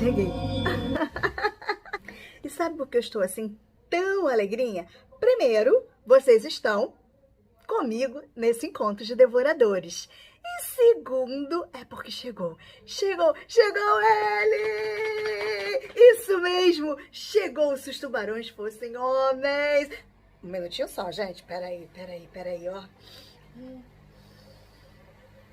cheguei. E sabe por que eu estou assim tão alegrinha? Primeiro, vocês estão comigo nesse encontro de devoradores. E segundo, é porque chegou ele! Isso mesmo, chegou se os tubarões fossem homens. Um minutinho só, gente, peraí, ó.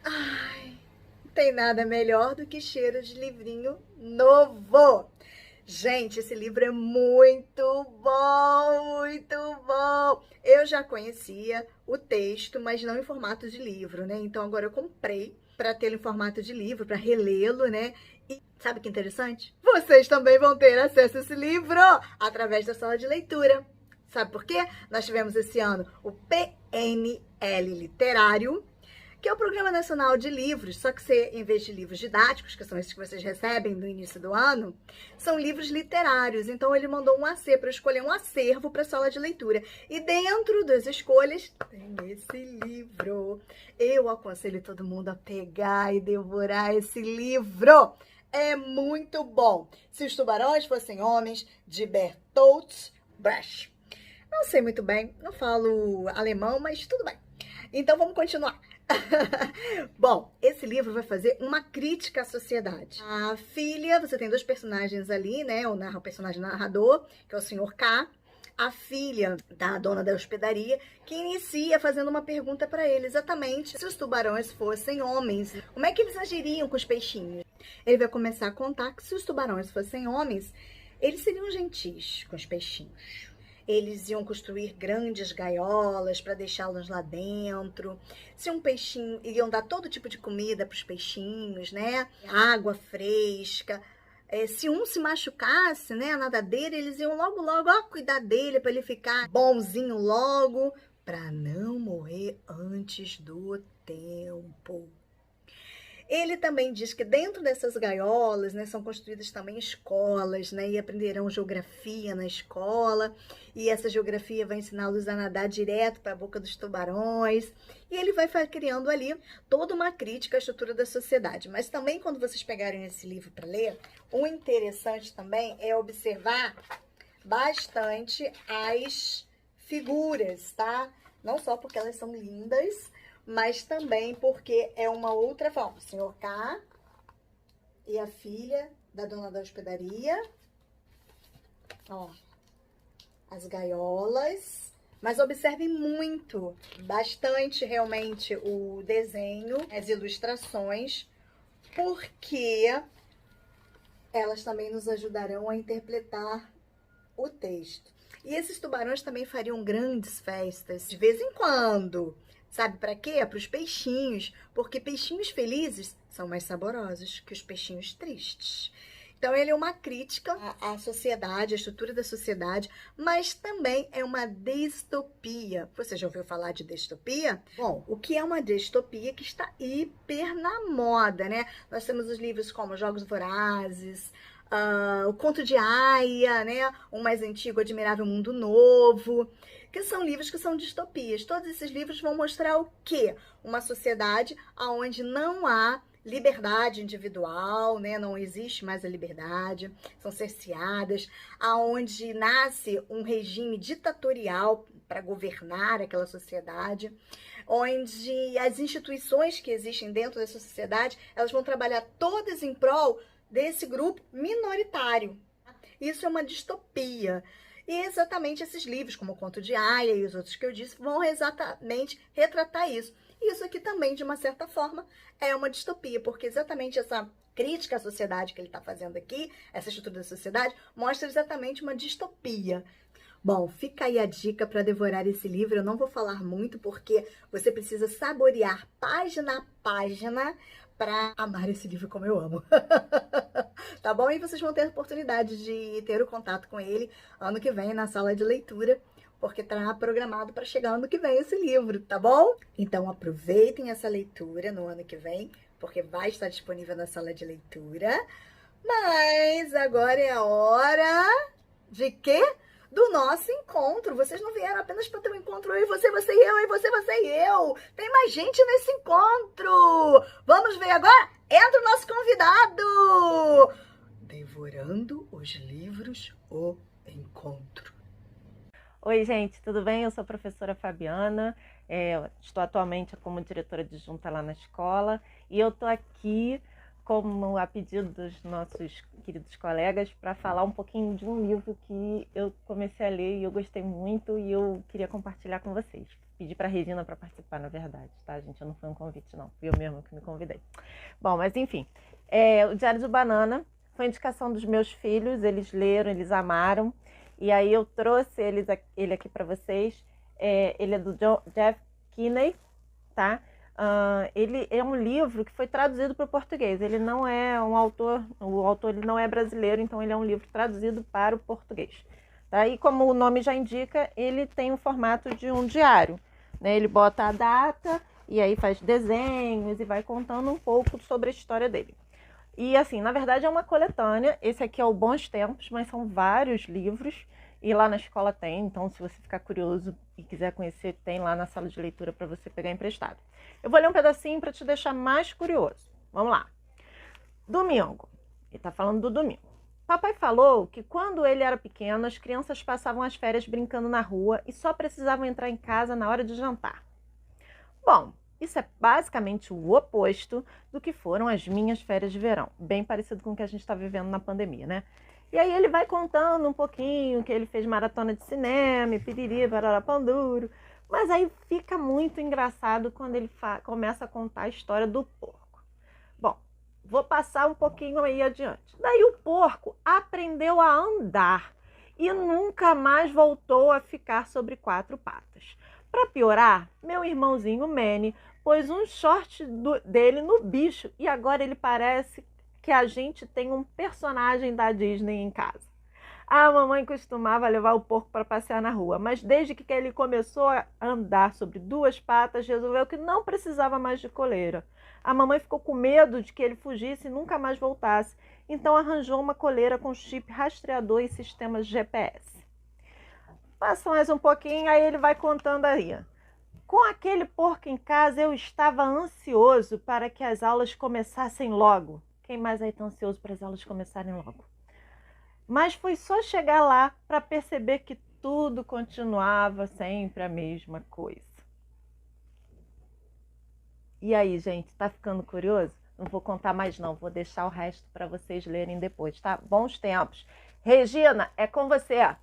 Ai, não tem nada melhor do que cheiro de livrinho novo. Gente, esse livro é muito bom, muito bom. Eu já conhecia o texto, mas não em formato de livro, né? Então agora eu comprei para tê-lo em formato de livro, para relê-lo, né? E sabe que interessante? Vocês também vão ter acesso a esse livro através da sala de leitura. Sabe por quê? Nós tivemos esse ano o PNL Literário, que é o Programa Nacional de Livros, só que você, em vez de livros didáticos, que são esses que vocês recebem no início do ano, são livros literários. Então, ele mandou um AC para eu escolher um acervo para a sala de leitura. E dentro das escolhas, tem esse livro. Eu aconselho todo mundo a pegar e devorar esse livro. É muito bom. Se os tubarões fossem homens, de Bertolt Brecht. Não sei muito bem, não falo alemão, mas tudo bem. Então, vamos continuar. Bom, esse livro vai fazer uma crítica à sociedade. A filha, você tem dois personagens ali, né? O personagem narrador, que é o Sr. K. A filha da dona da hospedaria, que inicia fazendo uma pergunta para ele, exatamente se os tubarões fossem homens, como é que eles agiriam com os peixinhos? Ele vai começar a contar que se os tubarões fossem homens, eles seriam gentis com os peixinhos. Eles iam construir grandes gaiolas para deixá-los lá dentro. Se um peixinho, iam dar todo tipo de comida para os peixinhos, né? Água fresca. Se um se machucasse, né, a nadadeira, eles iam logo, cuidar dele para ele ficar bonzinho logo, para não morrer antes do tempo. Ele também diz que dentro dessas gaiolas, né, são construídas também escolas, né, e aprenderão geografia na escola, e essa geografia vai ensiná-los a nadar direto para a boca dos tubarões, e ele vai criando ali toda uma crítica à estrutura da sociedade. Mas também, quando vocês pegarem esse livro para ler, o interessante também é observar bastante as figuras, tá? Não só porque elas são lindas, mas também porque é uma outra forma. O Sr. K e a filha da dona da hospedaria. Ó, as gaiolas. Mas observem muito, bastante realmente o desenho, as ilustrações, porque elas também nos ajudarão a interpretar o texto. E esses tubarões também fariam grandes festas, de vez em quando. Sabe para quê? Para os peixinhos, porque peixinhos felizes são mais saborosos que os peixinhos tristes. Então, ele é uma crítica à sociedade, à estrutura da sociedade, mas também é uma distopia. Você já ouviu falar de distopia? Bom, o que é uma distopia que está hiper na moda, né? Nós temos os livros como Jogos Vorazes, o Conto de Aia, né? O mais antigo, Admirável Mundo Novo, que são livros que são distopias. Todos esses livros vão mostrar o quê? Uma sociedade onde não há liberdade individual, né? Não existe mais a liberdade, são cerceadas, aonde nasce um regime ditatorial para governar aquela sociedade, onde as instituições que existem dentro dessa sociedade, elas vão trabalhar todas em prol desse grupo minoritário. Isso é uma distopia. E exatamente esses livros, como o Conto de Aia e os outros que eu disse, vão exatamente retratar isso. Isso aqui também, de uma certa forma, é uma distopia, porque exatamente essa crítica à sociedade que ele está fazendo aqui, essa estrutura da sociedade, mostra exatamente uma distopia. Bom, fica aí a dica para devorar esse livro. Eu não vou falar muito, porque você precisa saborear página a página para amar esse livro como eu amo. Tá bom? E vocês vão ter a oportunidade de ter o contato com ele ano que vem na sala de leitura, porque tá programado para chegar ano que vem esse livro, tá bom? Então aproveitem essa leitura no ano que vem, porque vai estar disponível na sala de leitura. Mas agora é a hora de quê? Do nosso encontro. Vocês não vieram apenas para ter um encontro eu e você e eu, e você e eu. Tem mais gente nesse encontro. Vamos ver agora? Entra o nosso convidado. Devorando os Livros, o Encontro. Oi, gente, tudo bem? Eu sou a professora Fabiana, estou atualmente como diretora adjunta lá na escola e eu estou aqui como a pedido dos nossos queridos colegas para falar um pouquinho de um livro que eu comecei a ler e eu gostei muito e eu queria compartilhar com vocês. Pedi para a Regina para participar, na verdade, tá, gente? Não foi um convite, não. Fui eu mesma que me convidei. Bom, mas enfim, o Diário de Banana foi indicação dos meus filhos, eles leram, eles amaram. E aí eu trouxe ele aqui para vocês. Ele é do Jeff Kinney, tá? Ele é um livro que foi traduzido para o português. Ele não é um autor, o autor ele não é brasileiro, então ele é um livro traduzido para o português. Tá? E como o nome já indica, ele tem o formato de um diário, né? Ele bota a data e aí faz desenhos e vai contando um pouco sobre a história dele. E assim, na verdade é uma coletânea, esse aqui é o Bons Tempos, mas são vários livros e lá na escola tem, então se você ficar curioso e quiser conhecer, tem lá na sala de leitura para você pegar emprestado. Eu vou ler um pedacinho para te deixar mais curioso. Vamos lá. Domingo, ele está falando do domingo. Papai falou que quando ele era pequeno, as crianças passavam as férias brincando na rua e só precisavam entrar em casa na hora de jantar. Bom, isso é basicamente o oposto do que foram as minhas férias de verão. Bem parecido com o que a gente está vivendo na pandemia, né? E aí ele vai contando um pouquinho que ele fez maratona de cinema, piriri, barará, panduro. Mas aí fica muito engraçado quando ele começa a contar a história do porco. Bom, vou passar um pouquinho aí adiante. Daí o porco aprendeu a andar e nunca mais voltou a ficar sobre 4 patas. Para piorar, meu irmãozinho Manny pôs um short dele no bicho e agora ele parece que a gente tem um personagem da Disney em casa. A mamãe costumava levar o porco para passear na rua, mas desde que ele começou a andar sobre 2 patas, resolveu que não precisava mais de coleira. A mamãe ficou com medo de que ele fugisse e nunca mais voltasse, então arranjou uma coleira com chip rastreador e sistema GPS. Passa mais um pouquinho, aí ele vai contando aí. Com aquele porco em casa, eu estava ansioso para que as aulas começassem logo. Quem mais aí está ansioso para as aulas começarem logo? Mas foi só chegar lá para perceber que tudo continuava sempre a mesma coisa. E aí, gente, tá ficando curioso? Não vou contar mais não, vou deixar o resto para vocês lerem depois, tá? Bons tempos. Regina, é com você.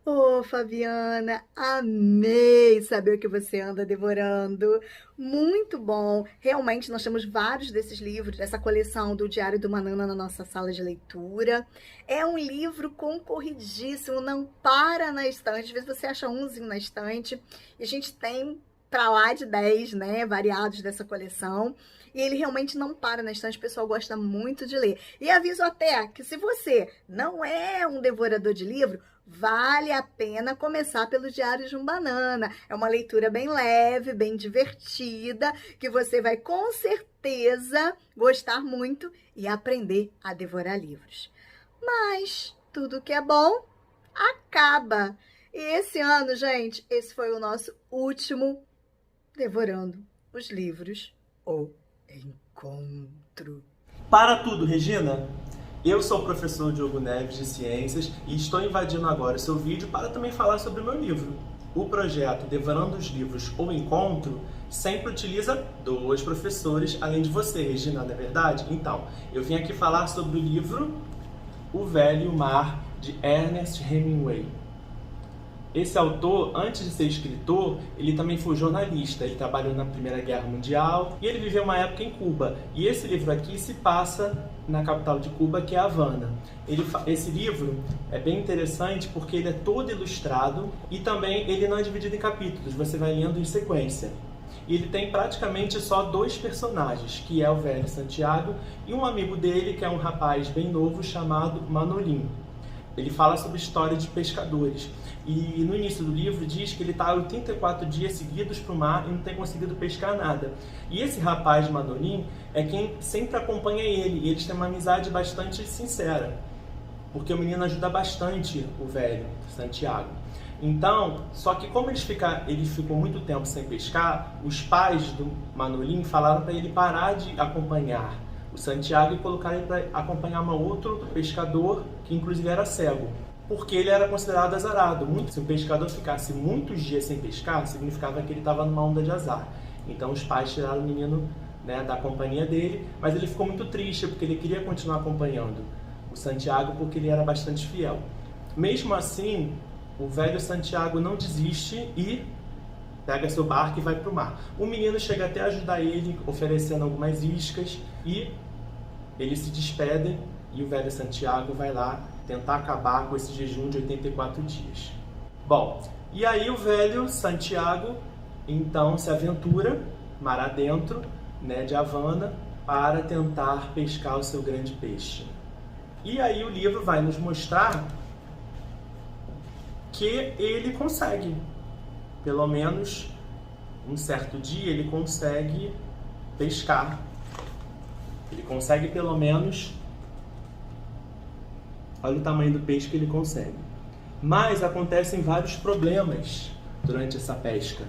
Ô, Fabiana, amei saber o que você anda devorando. Muito bom. Realmente, nós temos vários desses livros, dessa coleção do Diário do Banana na nossa sala de leitura. É um livro concorridíssimo, não para na estante. Às vezes você acha umzinho na estante. E a gente tem para lá de 10, né, variados dessa coleção. E ele realmente não para na estante, o pessoal gosta muito de ler. E aviso até que se você não é um devorador de livro, vale a pena começar pelo Diário de um Banana. É uma leitura bem leve, bem divertida, que você vai com certeza gostar muito e aprender a devorar livros. Mas tudo que é bom acaba. E esse ano, gente, esse foi o nosso último Devorando os Livros, o Encontro. Para tudo, Regina! Eu sou o professor Diogo Neves de Ciências e estou invadindo agora o seu vídeo para também falar sobre o meu livro. O projeto Devorando os Livros ou Encontro sempre utiliza 2 professores, além de você, Regina, não é verdade? Então, eu vim aqui falar sobre o livro O Velho Mar, de Ernest Hemingway. Esse autor, antes de ser escritor, ele também foi jornalista. Ele trabalhou na Primeira Guerra Mundial e ele viveu uma época em Cuba. E esse livro aqui se passa na capital de Cuba, que é Havana. Esse livro é bem interessante porque ele é todo ilustrado e também ele não é dividido em capítulos, você vai lendo em sequência. E ele tem praticamente só 2 personagens, que é o velho Santiago e um amigo dele, que é um rapaz bem novo chamado Manolín. Ele fala sobre história de pescadores. E no início do livro diz que ele está 84 dias seguidos para o mar e não tem conseguido pescar nada. E esse rapaz, Manolín, é quem sempre acompanha ele. E eles têm uma amizade bastante sincera. Porque o menino ajuda bastante o velho, Santiago. Então, só que como ele ficou muito tempo sem pescar, os pais do Manolín falaram para ele parar de acompanhar o Santiago e colocar ele para acompanhar um outro pescador que inclusive era cego, porque ele era considerado azarado. Se um pescador ficasse muitos dias sem pescar, significava que ele estava numa onda de azar. Então os pais tiraram o menino, né, da companhia dele, mas ele ficou muito triste porque ele queria continuar acompanhando o Santiago porque ele era bastante fiel. Mesmo assim, o velho Santiago não desiste e pega seu barco e vai para o mar. O menino chega até a ajudar ele, oferecendo algumas iscas, e eles se despedem e o velho Santiago vai lá tentar acabar com esse jejum de 84 dias. Bom, e aí o velho Santiago então se aventura mar adentro, né, de Havana, para tentar pescar o seu grande peixe. E aí o livro vai nos mostrar que ele consegue, pelo menos um certo dia ele consegue pescar. Ele consegue pelo menos, olha o tamanho do peixe que ele consegue. Mas acontecem vários problemas durante essa pesca,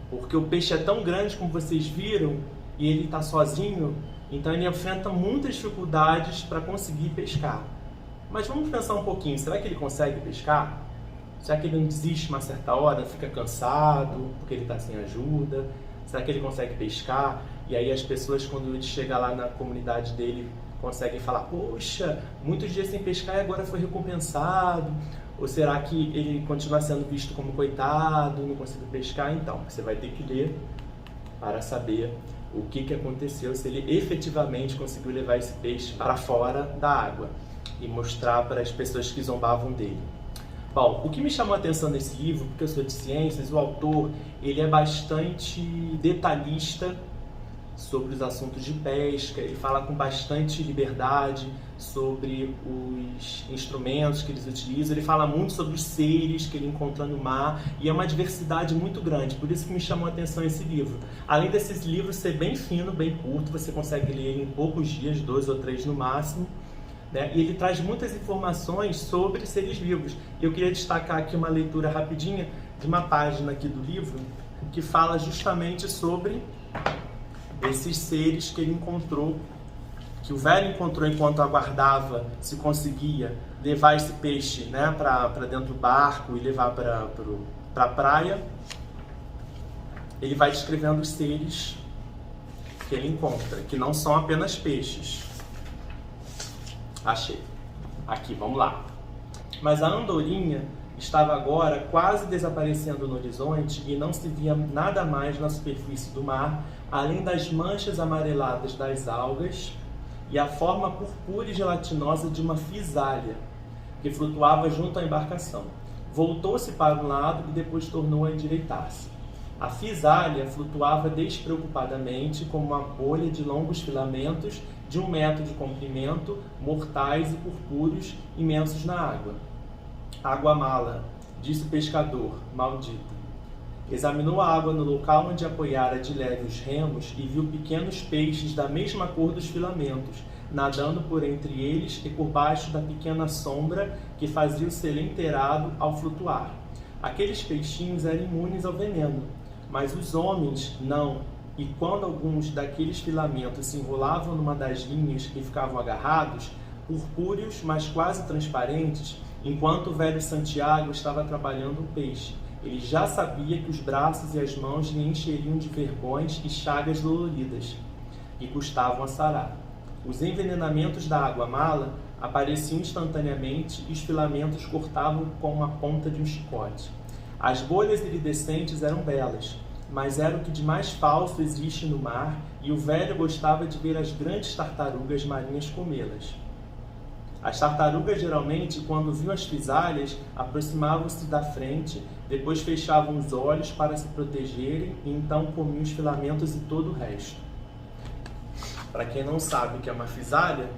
porque o peixe é tão grande como vocês viram e ele está sozinho, então ele enfrenta muitas dificuldades para conseguir pescar. Mas vamos pensar um pouquinho, será que ele consegue pescar? Será que ele não desiste uma certa hora, fica cansado porque ele está sem ajuda? Será que ele consegue pescar? E aí as pessoas, quando ele chega lá na comunidade dele, conseguem falar: poxa, muitos dias sem pescar e agora foi recompensado. Ou será que ele continua sendo visto como coitado, não conseguiu pescar? Então, você vai ter que ler para saber o que aconteceu, se ele efetivamente conseguiu levar esse peixe para fora da água e mostrar para as pessoas que zombavam dele. Bom, o que me chamou a atenção nesse livro, porque eu sou de ciências, o autor ele é bastante detalhista sobre os assuntos de pesca, ele fala com bastante liberdade sobre os instrumentos que eles utilizam, ele fala muito sobre os seres que ele encontra no mar, e é uma diversidade muito grande, por isso que me chamou a atenção esse livro. Além desses livros ser bem fino, bem curto, você consegue ler ele em poucos dias, 2 ou 3 no máximo, né? E ele traz muitas informações sobre seres vivos. Eu queria destacar aqui uma leitura rapidinha de uma página aqui do livro que fala justamente sobre esses seres que ele encontrou, que o velho encontrou enquanto aguardava se conseguia levar esse peixe, né, para dentro do barco e levar para a praia. Ele vai descrevendo os seres que ele encontra, que não são apenas peixes. Achei. Aqui, vamos lá. Mas a andorinha estava agora quase desaparecendo no horizonte e não se via nada mais na superfície do mar, além das manchas amareladas das algas e a forma purpúrea e gelatinosa de uma fisalha que flutuava junto à embarcação. Voltou-se para um lado e depois tornou a endireitar-se. A fisalha flutuava despreocupadamente como uma bolha de longos filamentos de 1 metro de comprimento, mortais e purpúreos imensos na água. Água mala, disse o pescador, maldito. Examinou a água no local onde apoiara de leve os remos e viu pequenos peixes da mesma cor dos filamentos, nadando por entre eles e por baixo da pequena sombra que fazia o selo inteirado ao flutuar. Aqueles peixinhos eram imunes ao veneno, mas os homens não, e quando alguns daqueles filamentos se enrolavam numa das linhas e ficavam agarrados, purpúreos, mas quase transparentes, enquanto o velho Santiago estava trabalhando o peixe, ele já sabia que os braços e as mãos lhe encheriam de vergões e chagas doloridas, que custavam a sarar. Os envenenamentos da água mala apareciam instantaneamente e os filamentos cortavam com a ponta de um chicote. As bolhas iridescentes eram belas, mas era o que de mais falso existe no mar, e o velho gostava de ver as grandes tartarugas marinhas comê-las. As tartarugas, geralmente, quando viam as fisalhas, aproximavam-se da frente, depois fechavam os olhos para se protegerem e então comiam os filamentos e todo o resto. Para quem não sabe o que é uma fisalha,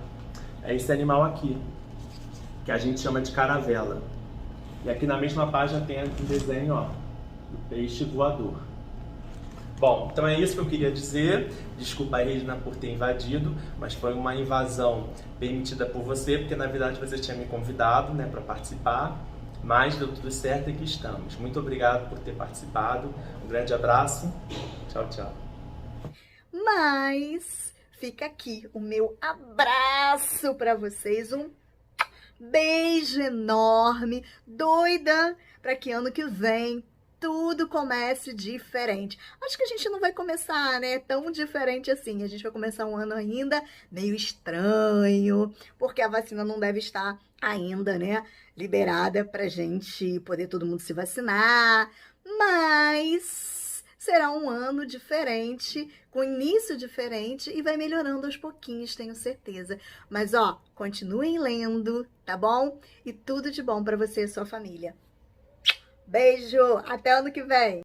é esse animal aqui, que a gente chama de caravela. E aqui na mesma página tem um desenho, ó, do peixe voador. Bom, então é isso que eu queria dizer. Desculpa aí, Regina, por ter invadido, mas foi uma invasão permitida por você, porque na verdade você tinha me convidado, né, para participar, mas deu tudo certo e aqui estamos. Muito obrigado por ter participado. Um grande abraço. Tchau, tchau. Mas fica aqui o meu abraço para vocês, um beijo enorme, doida para que ano que vem tudo comece diferente. Acho que a gente não vai começar, né, tão diferente assim. A gente vai começar um ano ainda meio estranho, porque a vacina não deve estar ainda, né, liberada pra gente poder todo mundo se vacinar, mas será um ano diferente, com início diferente e vai melhorando aos pouquinhos, tenho certeza. Mas ó, continuem lendo, tá bom? E tudo de bom pra você e sua família. Beijo, até ano que vem!